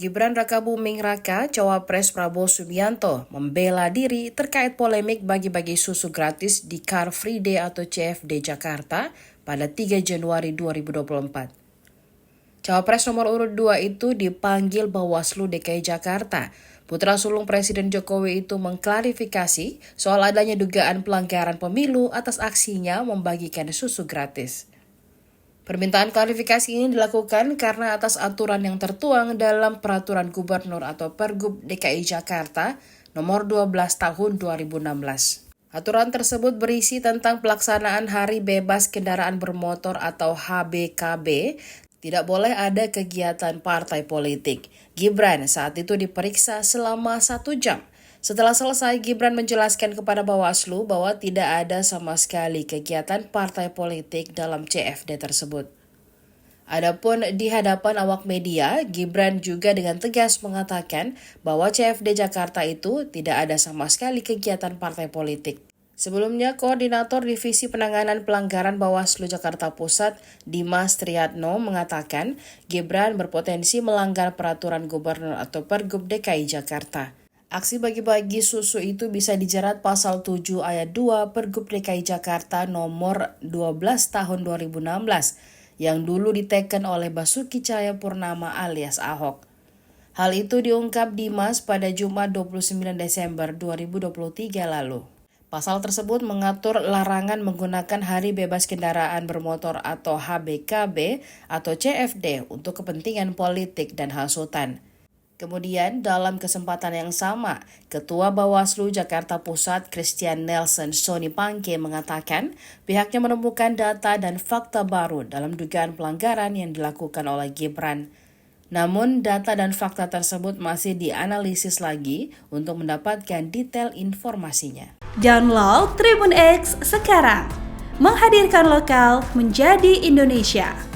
Gibran Rakabuming Raka, Cawapres Prabowo Subianto, membela diri terkait polemik bagi-bagi susu gratis di Car Free Day atau CFD Jakarta pada 3 Januari 2024. Cawapres nomor urut 2 itu dipanggil Bawaslu DKI Jakarta. Putra sulung Presiden Jokowi itu mengklarifikasi soal adanya dugaan pelanggaran pemilu atas aksinya membagikan susu gratis. Permintaan klarifikasi ini dilakukan karena atas aturan yang tertuang dalam Peraturan Gubernur atau Pergub DKI Jakarta nomor 12 tahun 2016. Aturan tersebut berisi tentang pelaksanaan Hari Bebas Kendaraan Bermotor atau HBKB. Tidak boleh ada kegiatan partai politik. Gibran saat itu diperiksa selama 1 jam. Setelah selesai, Gibran menjelaskan kepada Bawaslu bahwa tidak ada sama sekali kegiatan partai politik dalam CFD tersebut. Adapun di hadapan awak media, Gibran juga dengan tegas mengatakan bahwa CFD Jakarta itu tidak ada sama sekali kegiatan partai politik. Sebelumnya, Koordinator Divisi Penanganan Pelanggaran Bawaslu Jakarta Pusat, Dimas Triatno, mengatakan Gibran berpotensi melanggar Peraturan Gubernur atau Pergub DKI Jakarta. Aksi bagi-bagi susu itu bisa dijerat pasal 7 ayat 2 Pergub DKI Jakarta nomor 12 tahun 2016 yang dulu diteken oleh Basuki Cahayapurnama alias Ahok. Hal itu diungkap Dimas pada Jumat 29 Desember 2023 lalu. Pasal tersebut mengatur larangan menggunakan Hari Bebas Kendaraan Bermotor atau HBKB atau CFD untuk kepentingan politik dan hasutan. Kemudian dalam kesempatan yang sama, Ketua Bawaslu Jakarta Pusat Christian Nelson Sonipangke mengatakan pihaknya menemukan data dan fakta baru dalam dugaan pelanggaran yang dilakukan oleh Gibran. Namun data dan fakta tersebut masih dianalisis lagi untuk mendapatkan detail informasinya. Download Tribun X sekarang, menghadirkan lokal menjadi Indonesia.